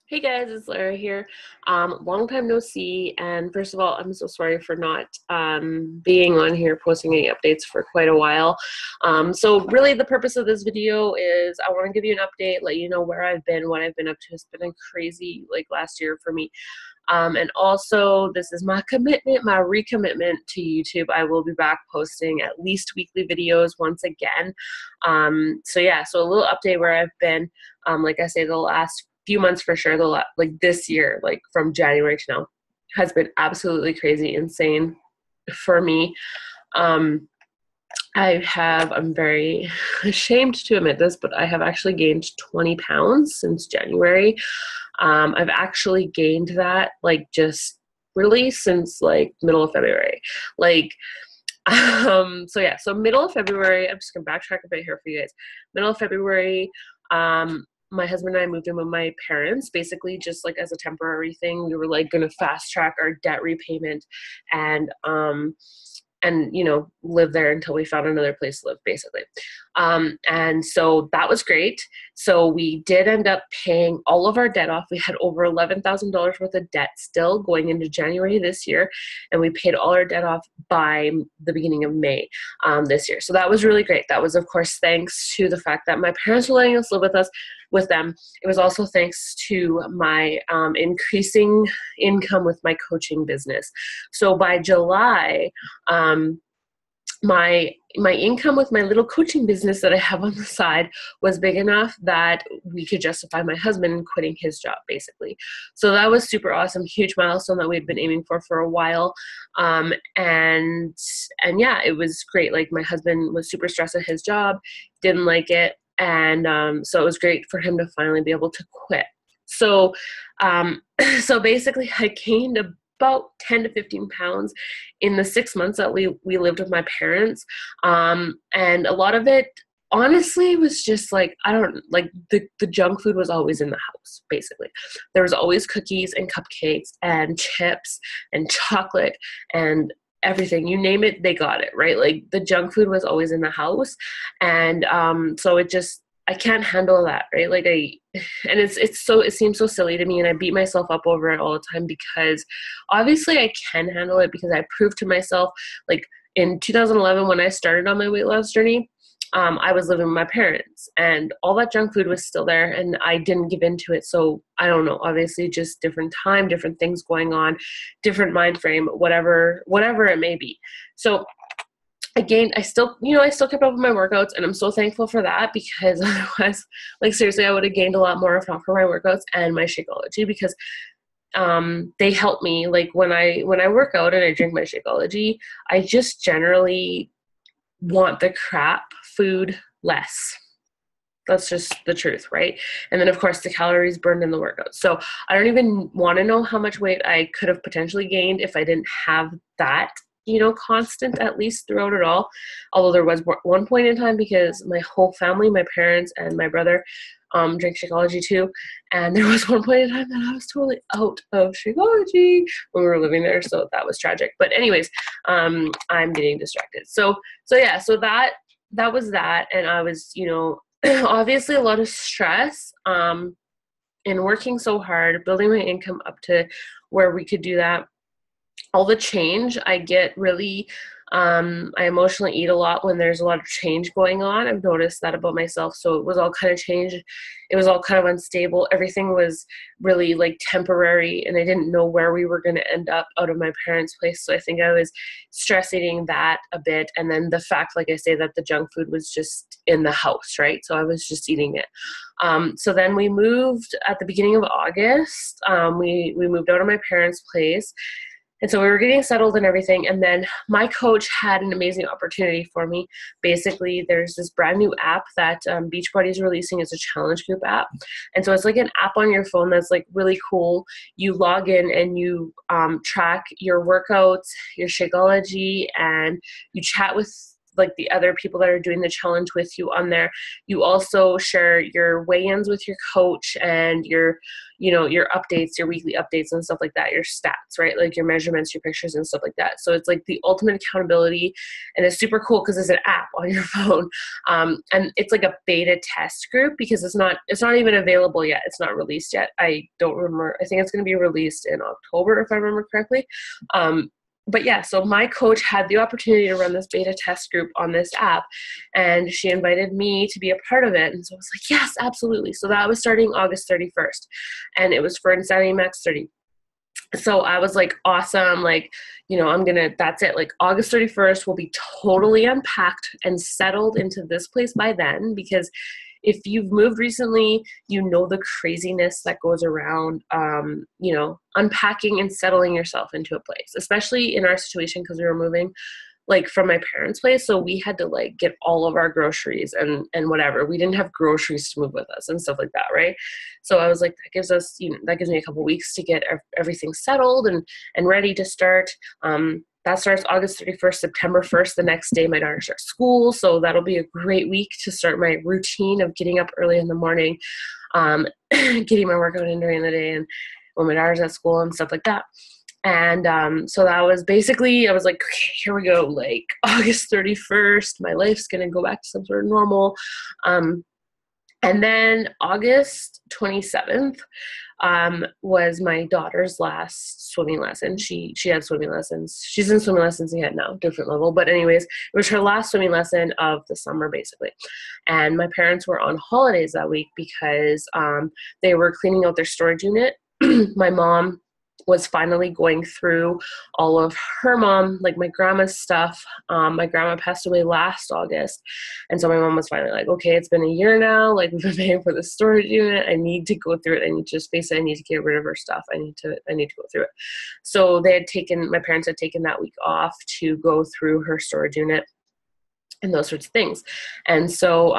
Hey guys, it's Lara here. Long time no see, and first of all, I'm so sorry for not being on here posting any updates for quite a while. So really the purpose of this video is I want to give you an update, let you know where I've been, what I've been up to. It's been a crazy last year for me. And also, this is my commitment, my recommitment to YouTube. I will be back posting at least weekly videos once again. So yeah, so a little update where I've been. Like I say, the last few months for sure, this year, like from January to now, has been absolutely crazy, insane for me. I'm very ashamed to admit this, but I have actually gained 20 pounds since January. I've actually gained that just really since middle of February. So yeah, so middle of February, I'm just gonna backtrack a bit here for you guys. Middle of February, my husband and I moved in with my parents, basically just as a temporary thing. We were gonna fast track our debt repayment and live there until we found another place to live, basically. And so that was great. So we did end up paying all of our debt off. We had over $11,000 worth of debt still going into January this year, and we paid all our debt off by the beginning of May this year. So that was really great. That was, of course, thanks to the fact that my parents were letting us live with them. It was also thanks to my increasing income with my coaching business. So by July, my income with my little coaching business that I have on the side was big enough that we could justify my husband quitting his job, basically. So that was super awesome, huge milestone that we'd been aiming for a while. And yeah, it was great. My husband was super stressed at his job, didn't like it. And so it was great for him to finally be able to quit. So, so basically I gained about 10 to 15 pounds in the 6 months that we lived with my parents. And a lot of it, honestly, was just the junk food was always in the house, basically. There was always cookies and cupcakes and chips and chocolate and everything, you name it, they got it, right? The junk food was always in the house. And so I can't handle that, right? And it seems so silly to me, and I beat myself up over it all the time, because obviously I can handle it, because I proved to myself, in 2011 when I started on my weight loss journey, I was living with my parents, and all that junk food was still there, and I didn't give into it. So I don't know, obviously just different time, different things going on, different mind frame, whatever it may be. So I still kept up with my workouts, and I'm so thankful for that, because otherwise, seriously, I would have gained a lot more if not for my workouts and my Shakeology, because they help me. When I work out and I drink my Shakeology, I just generally want the crap food less. That's just the truth, right? And then, of course, the calories burned in the workout. So I don't even want to know how much weight I could have potentially gained if I didn't have that, constant, at least throughout it all. Although there was one point in time, because my whole family, my parents and my brother, drink Shakeology too. And there was one point in time that I was totally out of Shakeology when we were living there. So that was tragic. But anyways, I'm getting distracted. So yeah, so that was that. And I was, obviously a lot of stress, in working so hard, building my income up to where we could do that. All the change, I get really, I emotionally eat a lot when there's a lot of change going on. I've noticed that about myself. So it was all kind of changed. It was all kind of unstable. Everything was really temporary, and I didn't know where we were going to end up out of my parents' place. So I think I was stress eating that a bit. And then the fact, like I say, that the junk food was just in the house, right? So I was just eating it. So then we moved at the beginning of August. We moved out of my parents' place. And so we were getting settled and everything. And then my coach had an amazing opportunity for me. Basically, there's this brand new app that Beachbody is releasing. It's a challenge group app. And so it's an app on your phone that's really cool. You log in and you track your workouts, your Shakeology, and you chat with like the other people that are doing the challenge with you on there. You also share your weigh-ins with your coach and your, you know, your updates, your weekly updates and stuff like that, your stats, right? Like your measurements, your pictures and stuff like that. So it's like the ultimate accountability, and it's super cool because it's an app on your phone. And it's like a beta test group because it's not even available yet. It's not released yet. I don't remember. I think it's going to be released in October, if I remember correctly. But yeah, so my coach had the opportunity to run this beta test group on this app, and she invited me to be a part of it. And so I was like, yes, absolutely. So that was starting August 31st, and it was for Insanity Max 30. So I was like, awesome. Like, you know, that's it. Like August 31st will be totally unpacked and settled into this place by then, because if you've moved recently, you know the craziness that goes around, you know, unpacking and settling yourself into a place, especially in our situation because we were moving like from my parents' place. So we had to like get all of our groceries and whatever. We didn't have groceries to move with us and stuff like that, right? So I was like, that gives us, you know, that gives me a couple weeks to get everything settled and ready to start. That starts August 31st, September 1st, the next day my daughter starts school. So that'll be a great week to start my routine of getting up early in the morning, getting my workout in during the day and when my daughter's at school and stuff like that. And so that was basically, I was like, okay, here we go. Like August 31st, my life's going to go back to some sort of normal. And then August 27th was my daughter's last swimming lesson. She had swimming lessons. She's in swimming lessons again now, different level. But anyways, it was her last swimming lesson of the summer, basically. And my parents were on holidays that week because they were cleaning out their storage unit. My mom was finally going through all of her mom, like my grandma's stuff. My grandma passed away last August. And so my mom was finally like, okay, it's been a year now. Like we've been paying for the storage unit. I need to go through it. I need to just face it. I need to get rid of her stuff. I need to go through it. So my parents had taken that week off to go through her storage unit and those sorts of things. And so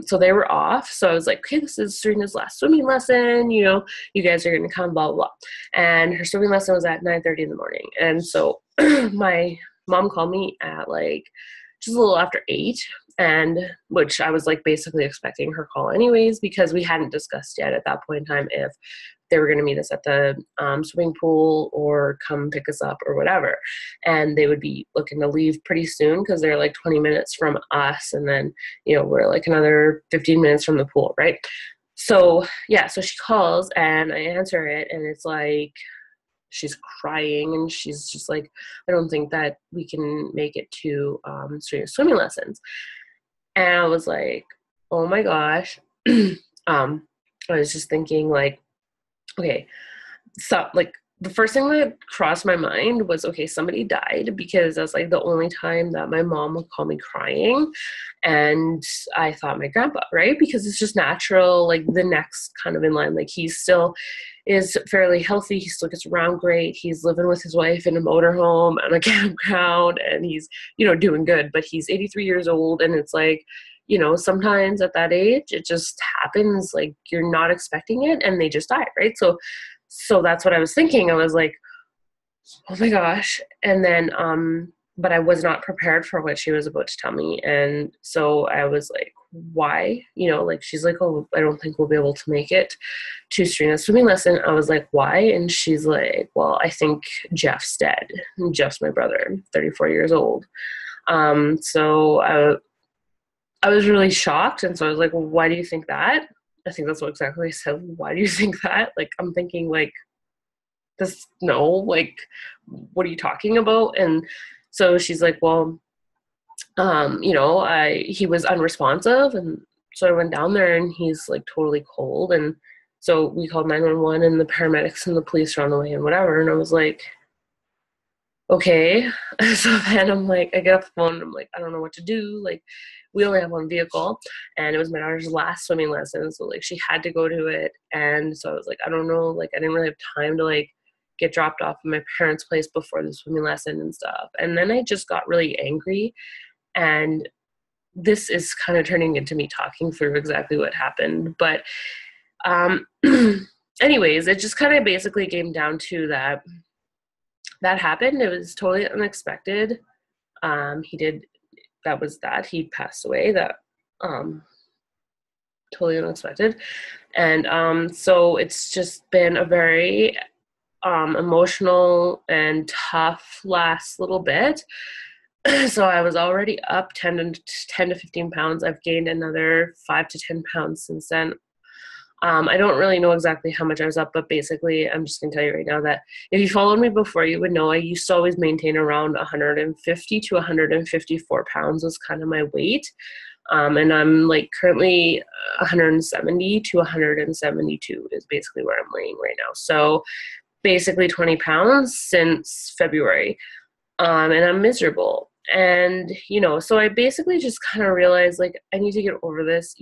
so they were off. So I was like, okay, this is Serena's last swimming lesson. You know, you guys are going to come, blah, blah, blah. And her swimming lesson was at 9:30 in the morning. And so my mom called me at like just a little after 8, and which I was like basically expecting her call anyways, because we hadn't discussed yet at that point in time if they were going to meet us at the swimming pool or come pick us up or whatever. And they would be looking to leave pretty soon because they're like 20 minutes from us. And then, you know, we're like another 15 minutes from the pool, right? So, yeah, so she calls and I answer it, and it's like, she's crying and she's just like, I don't think that we can make it to swimming lessons. And I was like, oh my gosh. I was just thinking like, okay, so like the first thing that crossed my mind was, okay, somebody died, because that's like the only time that my mom would call me crying. And I thought my grandpa, right? Because it's just natural, like the next kind of in line, like he still is fairly healthy. He still gets around great. He's living with his wife in a motorhome and a campground, and he's, you know, doing good, but he's 83 years old. And it's like, you know, sometimes at that age, it just happens, like you're not expecting it and they just die, right? So that's what I was thinking. I was like, oh my gosh. And then, but I was not prepared for what she was about to tell me. And so I was like, why? You know, like she's like, oh, I don't think we'll be able to make it to Serena's swimming lesson. I was like, why? And she's like, well, I think Jeff's dead. And Jeff's my brother, 34 years old. So I was really shocked. And so I was like, well, why do you think that? I think that's what exactly I said. Why do you think that? Like, I'm thinking like, this, no, like, what are you talking about? And so she's like, well, you know, he was unresponsive. And so I went down there and he's like totally cold. And so we called 911 and the paramedics and the police were on the way and whatever. And I was like, okay. So then I'm like, I get off the phone and I'm like, I don't know what to do. Like, we only have one vehicle, and it was my daughter's last swimming lesson. So like she had to go to it. And so I was like, I don't know, like I didn't really have time to like get dropped off at my parents' place before the swimming lesson and stuff. And then I just got really angry, and this is kind of turning into me talking through exactly what happened. But anyways, it just kind of basically came down to that happened. It was totally unexpected. He did that was that. He passed away. That totally unexpected. And so it's just been a very emotional and tough last little bit. So I was already up 10 to 15 pounds. I've gained another 5 to 10 pounds since then. I don't really know exactly how much I was up, but basically I'm just going to tell you right now that if you followed me before, you would know I used to always maintain around 150 to 154 pounds was kind of my weight. And I'm like currently 170 to 172 is basically where I'm weighing right now. So basically 20 pounds since February. And I'm miserable. And, so I basically just kind of realized like, I need to get over this,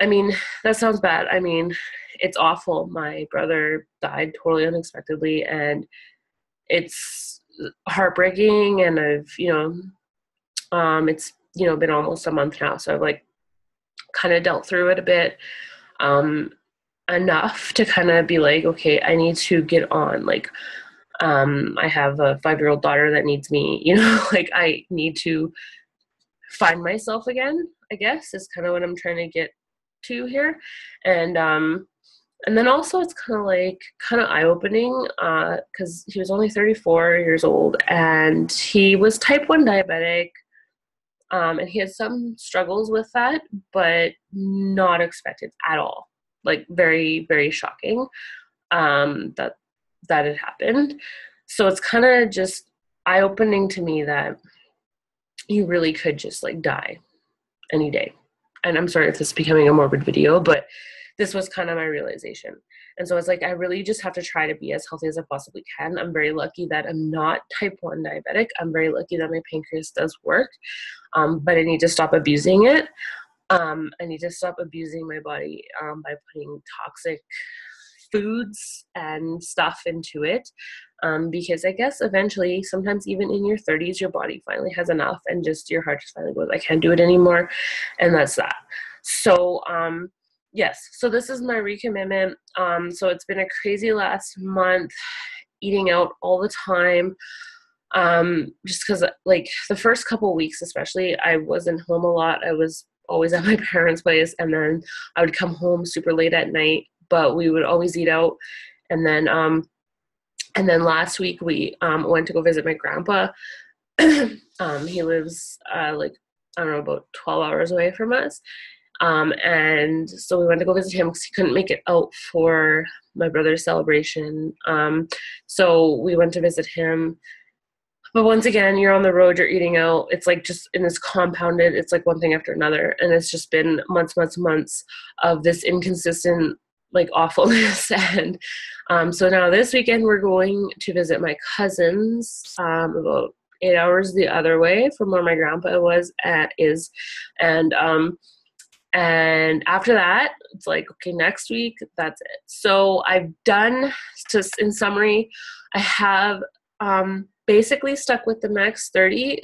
I mean, that sounds bad. I mean, it's awful. My brother died totally unexpectedly, and it's heartbreaking. And it's, been almost a month now. So I've like kind of dealt through it a bit, enough to kind of be like, okay, I need to get on. Like, I have a 5-year-old daughter that needs me, like I need to find myself again, I guess is kind of what I'm trying to get to here. And then also it's kind of eye-opening, because he was only 34 years old and he was type 1 diabetic, and he had some struggles with that, but not expected at all. Like very, very shocking, that it happened. So it's kind of just eye-opening to me that you really could just like die any day. And I'm sorry if this is becoming a morbid video, but this was kind of my realization. And so it's like, I really just have to try to be as healthy as I possibly can. I'm very lucky that I'm not type 1 diabetic. I'm very lucky that my pancreas does work, but I need to stop abusing it. I need to stop abusing my body by putting toxic foods and stuff into it, because I guess eventually, sometimes even in your 30s, your body finally has enough and just your heart just finally goes, I can't do it anymore. And that's that. So yes, so this is my recommitment. So it's been a crazy last month, eating out all the time, just because like the first couple weeks especially, I wasn't home a lot. I was always at my parents' place, and then I would come home super late at night, but we would always eat out. And then last week we went to go visit my grandpa. He lives like, I don't know, about 12 hours away from us. And so we went to go visit him because he couldn't make it out for my brother's celebration. So we went to visit him. But once again, you're on the road, you're eating out. It's like just, and it's compounded. It's like one thing after another. And it's just been months of this inconsistent, like awfulness. And so now this weekend we're going to visit my cousins, about 8 hours the other way from where my grandpa is. And after that, it's like, okay, next week, that's it. So I've done, just in summary, I have basically stuck with the Max 30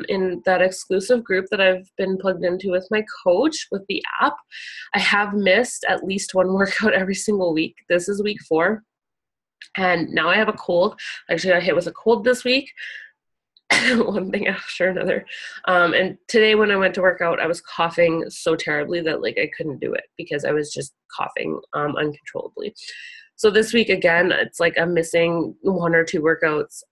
in that exclusive group that I've been plugged into with my coach with the app. I have missed at least one workout every single week. This is week 4. And now I have a cold. Actually, I got hit with a cold this week. One thing after another. And today when I went to work out, I was coughing so terribly that like I couldn't do it because I was just coughing uncontrollably. So this week again, it's like I'm missing 1 or 2 workouts,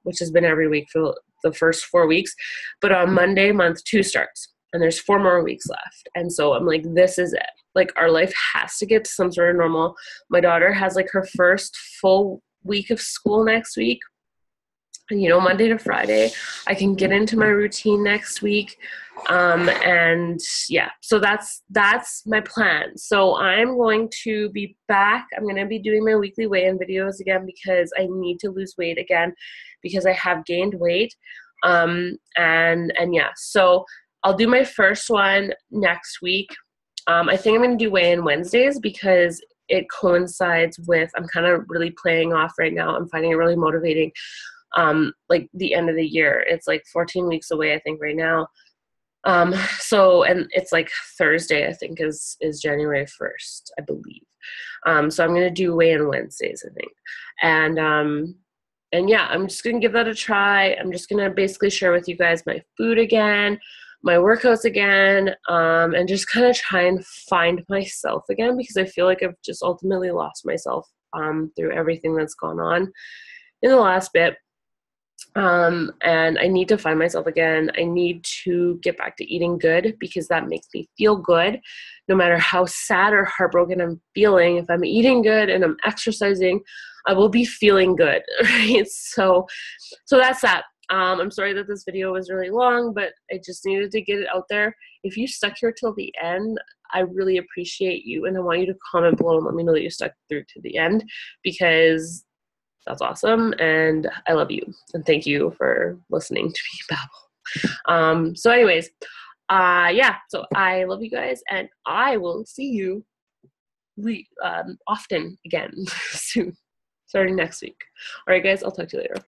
which has been every week for the first 4 weeks. But on Monday, month 2 starts, and there's 4 more weeks left. And so I'm like, this is it. Like our life has to get to some sort of normal. My daughter has like her first full week of school next week. Monday to Friday, I can get into my routine next week. And yeah, so that's my plan. So I'm going to be back. I'm going to be doing my weekly weigh-in videos again because I need to lose weight again because I have gained weight. And yeah, so I'll do my first one next week. I think I'm going to do weigh-in Wednesdays because it coincides with, I'm kind of really playing off right now. I'm finding it really motivating. Like the end of the year. It's like 14 weeks away, I think, right now. So, and it's like Thursday, I think, is January 1st, I believe. So I'm going to do weigh-in Wednesdays, I think. And yeah, I'm just going to give that a try. I'm just going to basically share with you guys my food again, my workouts again, and just kind of try and find myself again, because I feel like I've just ultimately lost myself through everything that's gone on in the last bit. And I need to find myself again. I need to get back to eating good, because that makes me feel good. No matter how sad or heartbroken I'm feeling, if I'm eating good and I'm exercising, I will be feeling good, right? So that's that. I'm sorry that this video was really long, but I just needed to get it out there. If you stuck here till the end, I really appreciate you, and I want you to comment below and let me know that you stuck through to the end, because that's awesome, and I love you, and thank you for listening to me babble. So anyways, yeah, so I love you guys, and I will see you often again soon, starting next week. All right, guys, I'll talk to you later.